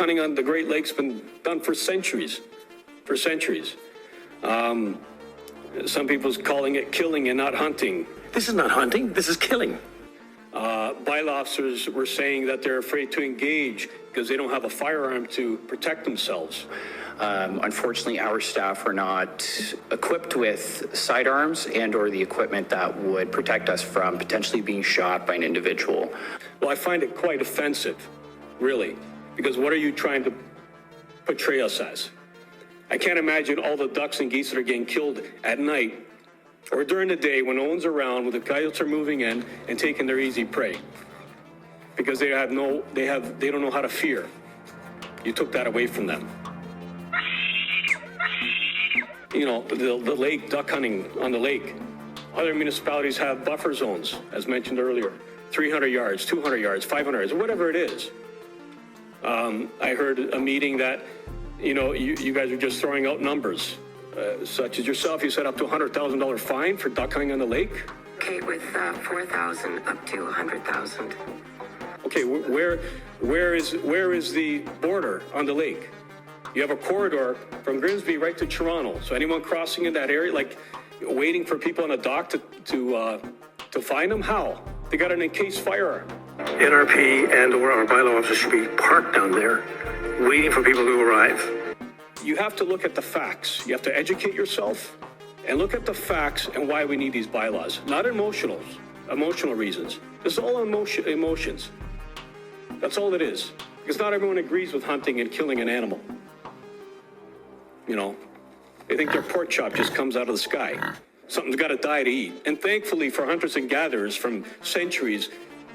hunting on the Great Lakes been done for centuries. Some people's calling it killing and not hunting. This is not hunting, this is killing. Bylaw officers were saying that they're afraid to engage because they don't have a firearm to protect themselves. Unfortunately, our staff are not equipped with sidearms and or the equipment that would protect us from potentially being shot by an individual. Well, I find it quite offensive, really, because what are you trying to portray us as? I can't imagine all the ducks and geese that are getting killed at night or during the day when no one's around, when the coyotes are moving in and taking their easy prey, because they don't know how to fear. You took that away from them. You know, the lake, duck hunting on the lake. Other municipalities have buffer zones, as mentioned earlier, 300 yards, 200 yards, 500 yards, whatever it is. I heard a meeting that, you know, you guys are just throwing out numbers, such as yourself. You said up to $100,000 fine for duck hunting on the lake. Okay, with 4,000 up to 100,000. Okay, where is the border on the lake? You have a corridor from Grimsby right to Toronto. So anyone crossing in that area, like waiting for people on a dock to find them, how? They got an encased firearm. NRP and or our bylaw officers should be parked down there, waiting for people to arrive. You have to look at the facts. You have to educate yourself and look at the facts and why we need these bylaws. Not emotional reasons. This is all emotions. That's all it is. Because not everyone agrees with hunting and killing an animal. You know, they think their pork chop just comes out of the sky. Something's got to die to eat. And thankfully for hunters and gatherers from centuries,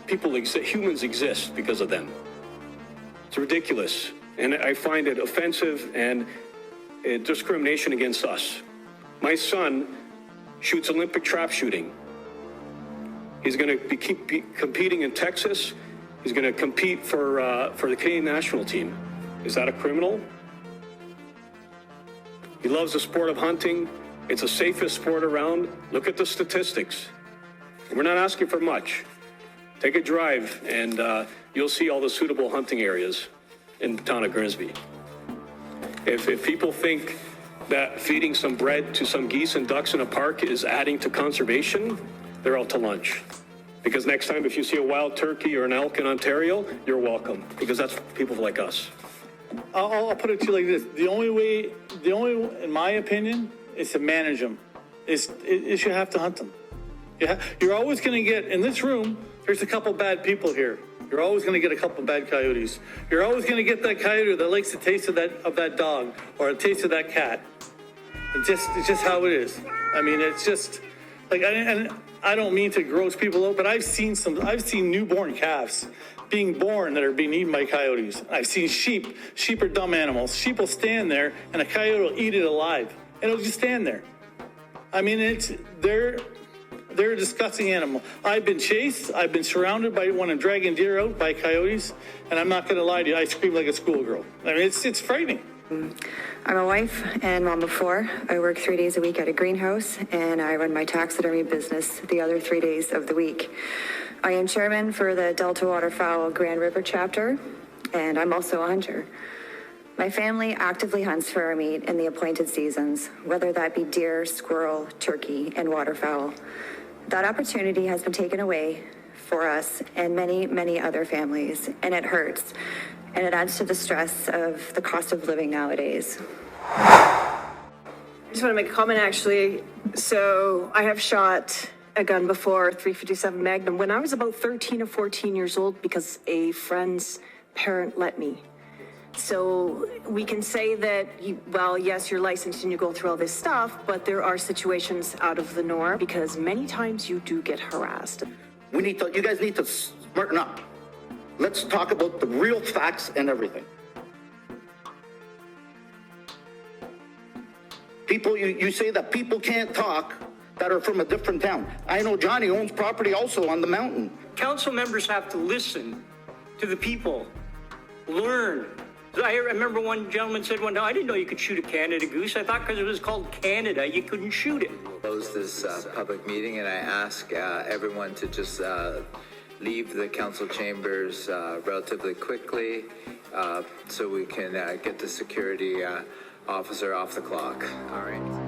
humans exist because of them. It's ridiculous. And I find it offensive and a discrimination against us. My son shoots Olympic trap shooting. He's going to keep competing in Texas. He's going to compete for the Canadian national team. Is that a criminal? He loves the sport of hunting. It's the safest sport around. Look at the statistics. We're not asking for much. Take a drive and you'll see all the suitable hunting areas in the town of Grimsby. If people think that feeding some bread to some geese and ducks in a park is adding to conservation, they're out to lunch. Because next time if you see a wild turkey or an elk in Ontario, you're welcome, because that's people like us. I'll put it to you like this. The only way, in my opinion, is to manage them. Is you have to hunt them. You're always going to get, in this room, there's a couple bad people here. You're always going to get a couple bad coyotes. You're always going to get that coyote that likes the taste of that dog or a taste of that cat. It's just how it is. I mean, it's just like, and I don't mean to gross people out, but I've seen newborn calves being born that are being eaten by coyotes. I've seen sheep. Sheep are dumb animals. Sheep will stand there and a coyote will eat it alive. And it'll just stand there. I mean, they're a disgusting animal. I've been chased. I've been surrounded by when I'm dragging deer out by coyotes. And I'm not going to lie to you, I scream like a schoolgirl. I mean, it's frightening. I'm a wife and mom of 4. I work 3 days a week at a greenhouse, and I run my taxidermy business the other 3 days of the week. I am chairman for the Delta Waterfowl Grand River chapter, and I'm also a hunter. My family actively hunts for our meat in the appointed seasons, whether that be deer, squirrel, turkey, and waterfowl. That opportunity has been taken away for us and many, many other families, and it hurts. And it adds to the stress of the cost of living nowadays. I just want to make a comment, actually. So I have shot a gun before, .357 Magnum, when I was about 13 or 14 years old because a friend's parent let me. So we can say that, well, yes, you're licensed and you go through all this stuff, but there are situations out of the norm because many times you do get harassed. You guys need to smarten up. Let's talk about the real facts and everything. People, you say that people can't talk that are from a different town. I know Johnny owns property also on the mountain. Council members have to listen to the people, learn. I remember one gentleman said one time, I didn't know you could shoot a Canada goose. I thought because it was called Canada, you couldn't shoot it. Close this public meeting, and I ask everyone to just leave the council chambers relatively quickly so we can get the security officer off the clock. All right.